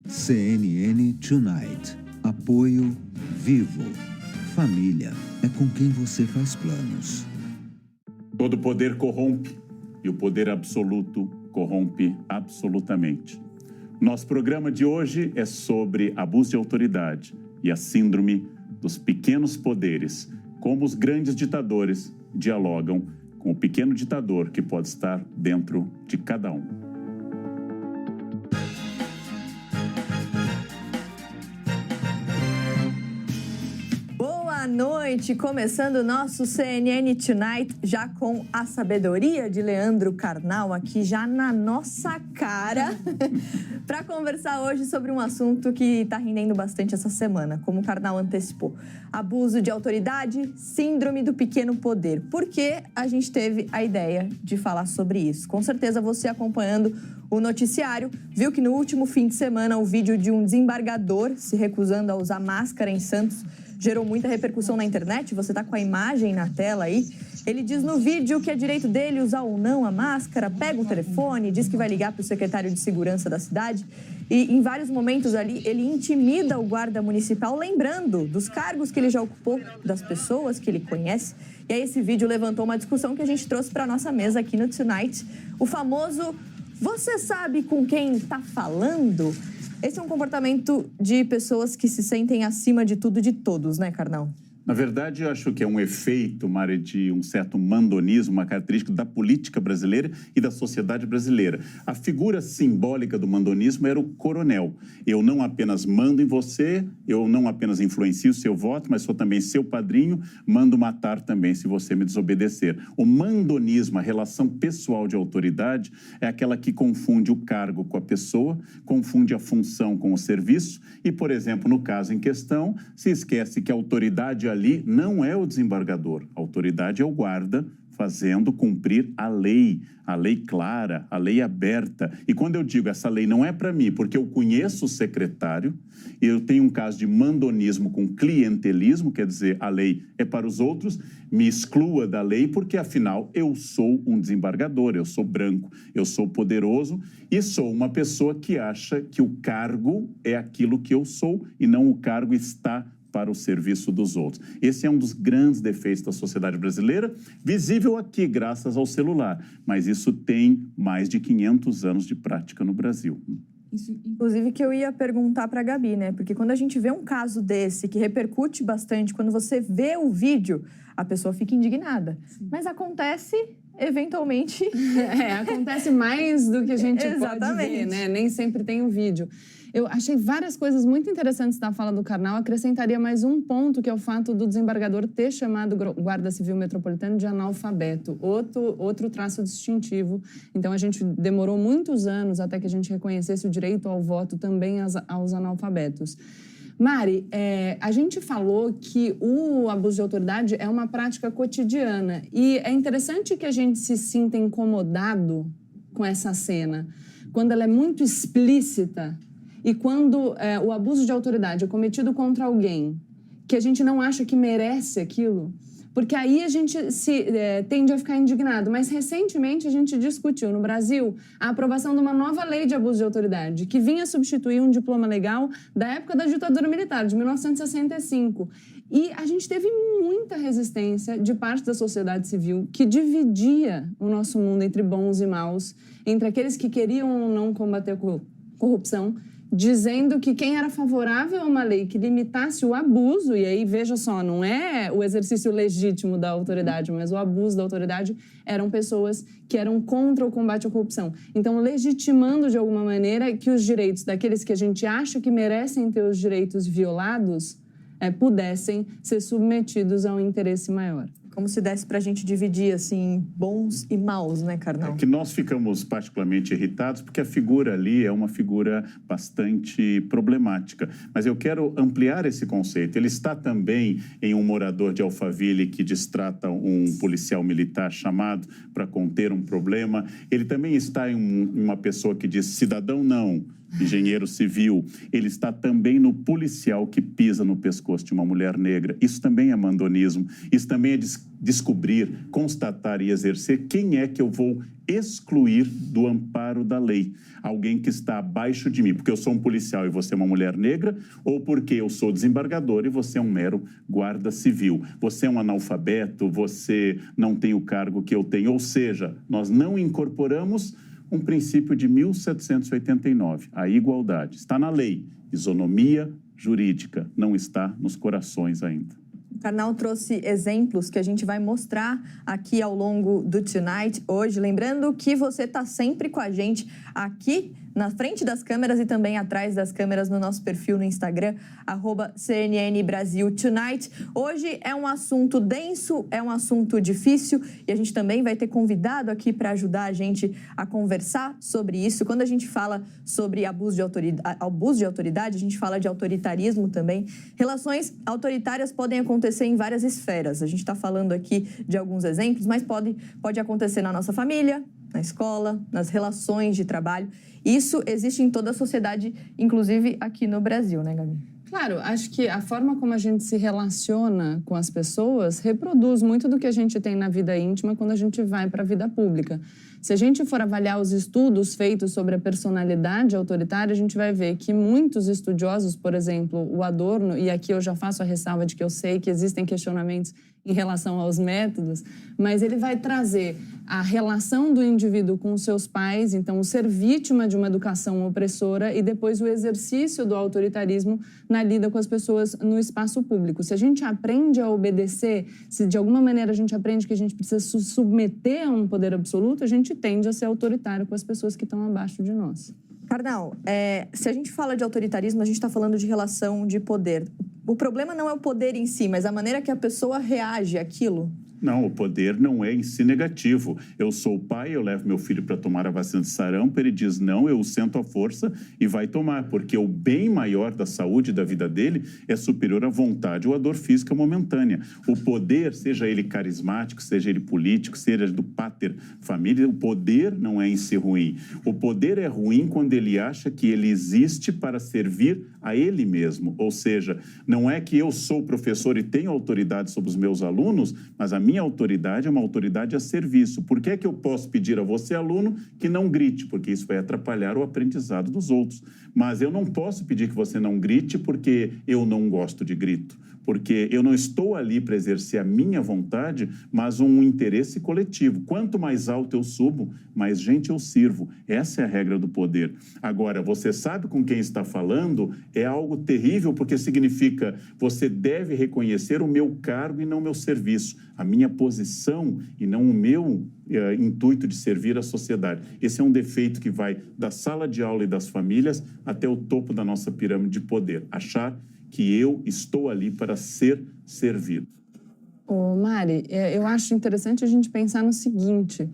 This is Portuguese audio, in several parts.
CNN Tonight. Apoio Vivo. Família é com quem você faz planos. Todo poder corrompe e o poder absoluto corrompe absolutamente. Nosso programa de hoje é sobre abuso de autoridade e a síndrome dos pequenos poderes, como os grandes ditadores dialogam com o pequeno ditador que pode estar dentro de cada um. Boa noite, começando o nosso CNN Tonight, já com a sabedoria de Leandro Carnal aqui já na nossa cara, para conversar hoje sobre um assunto que está rendendo bastante essa semana, como o Carnal antecipou. Abuso de autoridade, síndrome do pequeno poder. Por que a gente teve a ideia de falar sobre isso? Com certeza você acompanhando o noticiário viu que no último fim de semana o vídeo de um desembargador se recusando a usar máscara em Santos gerou muita repercussão na internet. Você está com a imagem na tela aí. Ele diz no vídeo que é direito dele usar ou não a máscara, pega o telefone, diz que vai ligar para o secretário de segurança da cidade. E em vários momentos ali, ele intimida o guarda municipal, lembrando dos cargos que ele já ocupou, das pessoas que ele conhece. E aí esse vídeo levantou uma discussão que a gente trouxe para a nossa mesa aqui no Tonight. O famoso, você sabe com quem está falando? Esse é um comportamento de pessoas que se sentem acima de tudo e de todos, né, Carnal? Na verdade, eu acho que é um efeito, Mari, de um certo mandonismo, uma característica da política brasileira e da sociedade brasileira. A figura simbólica do mandonismo era o coronel. Eu não apenas mando em você, eu não apenas influencio o seu voto, mas sou também seu padrinho, mando matar também se você me desobedecer. O mandonismo, a relação pessoal de autoridade, é aquela que confunde o cargo com a pessoa, confunde a função com o serviço e, por exemplo, no caso em questão, se esquece que a autoridade ali não é o desembargador, a autoridade é o guarda fazendo cumprir a lei clara, a lei aberta. E quando eu digo essa lei não é para mim, porque eu conheço o secretário, eu tenho um caso de mandonismo com clientelismo, quer dizer, a lei é para os outros, me exclua da lei, porque afinal eu sou um desembargador, eu sou branco, eu sou poderoso e sou uma pessoa que acha que o cargo é aquilo que eu sou e não o cargo está para o serviço dos outros. Esse é um dos grandes defeitos da sociedade brasileira, visível aqui graças ao celular, mas isso tem mais de 500 anos de prática no Brasil. Isso, inclusive, que eu ia perguntar para a Gabi, né? Porque quando a gente vê um caso desse que repercute bastante, quando você vê o vídeo, a pessoa fica indignada. Sim. Mas acontece eventualmente... acontece mais do que a gente pode ver, né? Nem sempre tem um vídeo. Eu achei várias coisas muito interessantes da fala do Carnal. Acrescentaria mais um ponto, que é o fato do desembargador ter chamado o Guarda Civil Metropolitano de analfabeto. Outro traço distintivo. Então, a gente demorou muitos anos até que a gente reconhecesse o direito ao voto também aos analfabetos. Mari, a gente falou que o abuso de autoridade é uma prática cotidiana. E é interessante que a gente se sinta incomodado com essa cena, quando ela é muito explícita. E quando o abuso de autoridade é cometido contra alguém que a gente não acha que merece aquilo, porque aí a gente tende a ficar indignado. Mas recentemente a gente discutiu no Brasil a aprovação de uma nova lei de abuso de autoridade, que vinha substituir um diploma legal da época da ditadura militar, de 1965. E a gente teve muita resistência de parte da sociedade civil que dividia o nosso mundo entre bons e maus, entre aqueles que queriam ou não combater a corrupção, dizendo que quem era favorável a uma lei que limitasse o abuso, e aí, veja só, não é o exercício legítimo da autoridade, mas o abuso da autoridade, eram pessoas que eram contra o combate à corrupção. Então, legitimando de alguma maneira que os direitos daqueles que a gente acha que merecem ter os direitos violados pudessem ser submetidos a um interesse maior. Como se desse para a gente dividir, assim, bons e maus, né, Carnal? É que nós ficamos particularmente irritados porque a figura ali é uma figura bastante problemática. Mas eu quero ampliar esse conceito. Ele está também em um morador de Alphaville que distrata um policial militar chamado para conter um problema. Ele também está em uma pessoa que diz cidadão não, engenheiro civil, ele está também no policial que pisa no pescoço de uma mulher negra. Isso também é mandonismo, isso também é descobrir, constatar e exercer quem é que eu vou excluir do amparo da lei. Alguém que está abaixo de mim, porque eu sou um policial e você é uma mulher negra, ou porque eu sou desembargador e você é um mero guarda civil. Você é um analfabeto, você não tem o cargo que eu tenho. Ou seja, nós não incorporamos um princípio de 1789, a igualdade. Está na lei, isonomia jurídica, não está nos corações ainda. O Karnal trouxe exemplos que a gente vai mostrar aqui ao longo do Tonight hoje. Lembrando que você está sempre com a gente aqui na frente das câmeras e também atrás das câmeras no nosso perfil no Instagram, @CNN Brasil Tonight. Hoje é um assunto denso, é um assunto difícil e a gente também vai ter convidado aqui para ajudar a gente a conversar sobre isso. Quando a gente fala sobre abuso de autoridade, a gente fala de autoritarismo também. Relações autoritárias podem acontecer em várias esferas. A gente está falando aqui de alguns exemplos, mas pode acontecer na nossa família, na escola, nas relações de trabalho. Isso existe em toda a sociedade, inclusive aqui no Brasil, né, Gabi? Claro, acho que a forma como a gente se relaciona com as pessoas reproduz muito do que a gente tem na vida íntima quando a gente vai para a vida pública. Se a gente for avaliar os estudos feitos sobre a personalidade autoritária, a gente vai ver que muitos estudiosos, por exemplo, o Adorno, e aqui eu já faço a ressalva de que eu sei que existem questionamentos em relação aos métodos, mas ele vai trazer a relação do indivíduo com os seus pais, então o ser vítima de uma educação opressora e depois o exercício do autoritarismo na lida com as pessoas no espaço público. Se a gente aprende a obedecer, se de alguma maneira a gente aprende que a gente precisa se submeter a um poder absoluto, a gente tende a ser autoritário com as pessoas que estão abaixo de nós. Karnal, se a gente fala de autoritarismo, a gente está falando de relação de poder. O problema não é o poder em si, mas a maneira que a pessoa reage àquilo. Não, o poder não é em si negativo. Eu sou o pai, eu levo meu filho para tomar a vacina de sarampo, ele diz não, eu sento a força e vai tomar, porque o bem maior da saúde da vida dele é superior à vontade ou à dor física momentânea. O poder, seja ele carismático, seja ele político, seja do pater família, o poder não é em si ruim. O poder é ruim quando ele acha que ele existe para servir a ele mesmo. Ou seja, não é que eu sou professor e tenho autoridade sobre os meus alunos, mas a minha autoridade é uma autoridade a serviço. Por que é que eu posso pedir a você, aluno, que não grite? Porque isso vai atrapalhar o aprendizado dos outros. Mas eu não posso pedir que você não grite porque eu não gosto de grito. Porque eu não estou ali para exercer a minha vontade, mas um interesse coletivo. Quanto mais alto eu subo, mais gente eu sirvo. Essa é a regra do poder. Agora, você sabe com quem está falando, é algo terrível, porque significa você deve reconhecer o meu cargo e não o meu serviço, a minha posição e não o meu intuito de servir a sociedade. Esse é um defeito que vai da sala de aula e das famílias até o topo da nossa pirâmide de poder. Achar que eu estou ali para ser servido. Ô, Mari, eu acho interessante a gente pensar no seguinte,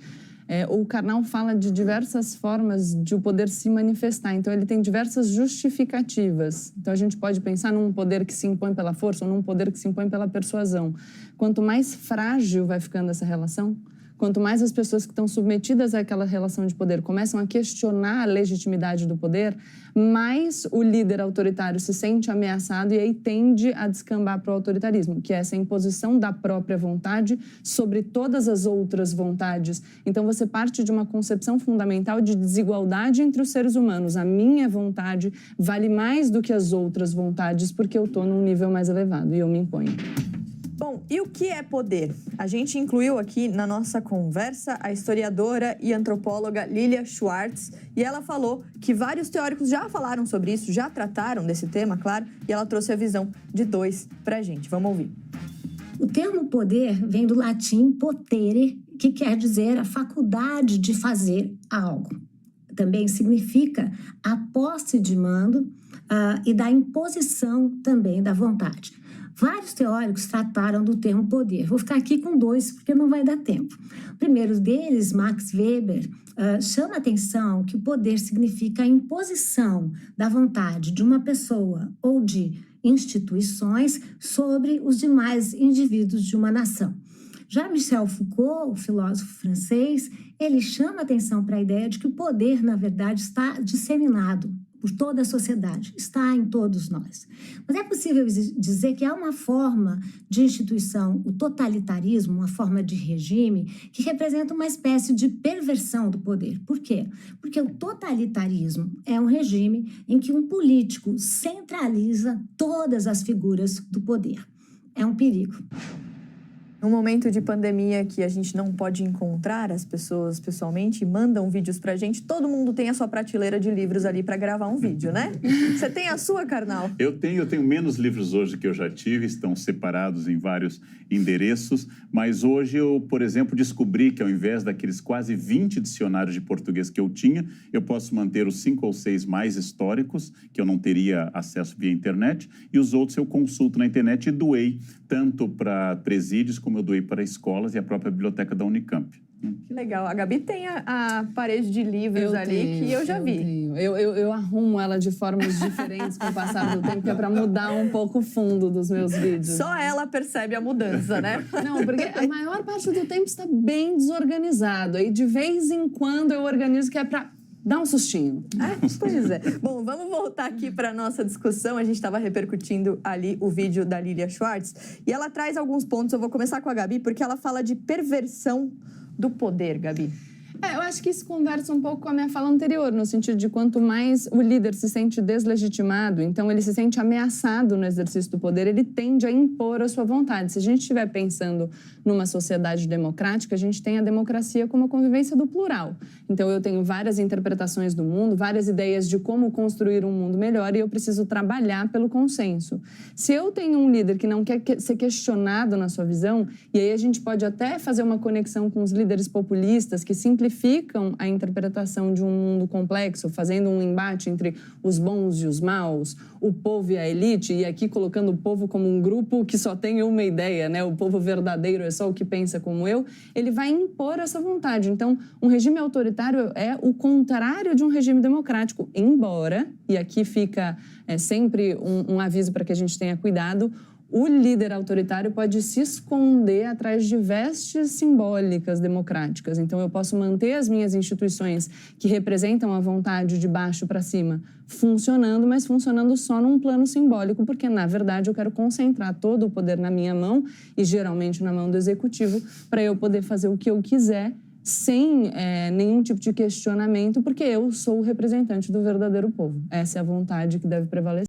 o Karnal fala de diversas formas de o poder se manifestar, então ele tem diversas justificativas. Então a gente pode pensar num poder que se impõe pela força ou num poder que se impõe pela persuasão. Quanto mais frágil vai ficando essa relação, quanto mais as pessoas que estão submetidas àquela relação de poder começam a questionar a legitimidade do poder, mais o líder autoritário se sente ameaçado e aí tende a descambar para o autoritarismo, que é essa imposição da própria vontade sobre todas as outras vontades. Então você parte de uma concepção fundamental de desigualdade entre os seres humanos. A minha vontade vale mais do que as outras vontades porque eu estou num nível mais elevado e eu me imponho. Bom, e o que é poder? A gente incluiu aqui na nossa conversa a historiadora e antropóloga Lilia Schwartz, e ela falou que vários teóricos já falaram sobre isso, já trataram desse tema, claro, e ela trouxe a visão de dois pra gente. Vamos ouvir. O termo poder vem do latim potere, que quer dizer a faculdade de fazer algo. Também significa a posse de mando e da imposição também da vontade. Vários teóricos trataram do termo poder. Vou ficar aqui com dois, porque não vai dar tempo. O primeiro deles, Max Weber, chama a atenção que o poder significa a imposição da vontade de uma pessoa ou de instituições sobre os demais indivíduos de uma nação. Já Michel Foucault, o filósofo francês, ele chama a atenção para a ideia de que o poder, na verdade, está disseminado por toda a sociedade, está em todos nós. Mas é possível dizer que há uma forma de instituição, o totalitarismo, uma forma de regime, que representa uma espécie de perversão do poder. Por quê? Porque o totalitarismo é um regime em que um político centraliza todas as figuras do poder. É um perigo. Num momento de pandemia que a gente não pode encontrar as pessoas pessoalmente, mandam vídeos pra gente, todo mundo tem a sua prateleira de livros ali pra gravar um vídeo, né? Você tem a sua, Karnal? Eu tenho menos livros hoje que eu já tive, estão separados em vários endereços, mas hoje eu, por exemplo, descobri que ao invés daqueles quase 20 dicionários de português que eu tinha, eu posso manter os 5 ou 6 mais históricos, que eu não teria acesso via internet, e os outros eu consulto na internet e doei tanto para presídios como eu doei para escolas e a própria biblioteca da Unicamp. Que legal. A Gabi tem a parede de livros que eu já vi. Eu arrumo ela de formas diferentes com o passar do tempo, que é para mudar um pouco o fundo dos meus vídeos. Só ela percebe a mudança, né? Não, porque a maior parte do tempo está bem desorganizado. Aí, de vez em quando, eu organizo, que é para dar um sustinho. Pois é. Bom, vamos voltar aqui para a nossa discussão. A gente estava repercutindo ali o vídeo da Lilia Schwartz e ela traz alguns pontos. Eu vou começar com a Gabi, porque ela fala de perversão do poder, Gabi. Eu acho que isso conversa um pouco com a minha fala anterior, no sentido de quanto mais o líder se sente deslegitimado, então ele se sente ameaçado no exercício do poder, ele tende a impor a sua vontade. Se a gente estiver pensando numa sociedade democrática, a gente tem a democracia como a convivência do plural. Então eu tenho várias interpretações do mundo, várias ideias de como construir um mundo melhor e eu preciso trabalhar pelo consenso. Se eu tenho um líder que não quer ser questionado na sua visão, e aí a gente pode até fazer uma conexão com os líderes populistas que simplificam a interpretação de um mundo complexo, fazendo um embate entre os bons e os maus, o povo e a elite, e aqui colocando o povo como um grupo que só tem uma ideia, né? O povo verdadeiro é só o que pensa como eu, ele vai impor essa vontade. Então, um regime autoritário é o contrário de um regime democrático, embora, e aqui fica sempre um aviso para que a gente tenha cuidado, o líder autoritário pode se esconder atrás de vestes simbólicas democráticas. Então, eu posso manter as minhas instituições que representam a vontade de baixo para cima funcionando, mas funcionando só num plano simbólico, porque, na verdade, eu quero concentrar todo o poder na minha mão e, geralmente, na mão do executivo, para eu poder fazer o que eu quiser sem nenhum tipo de questionamento, porque eu sou o representante do verdadeiro povo. Essa é a vontade que deve prevalecer.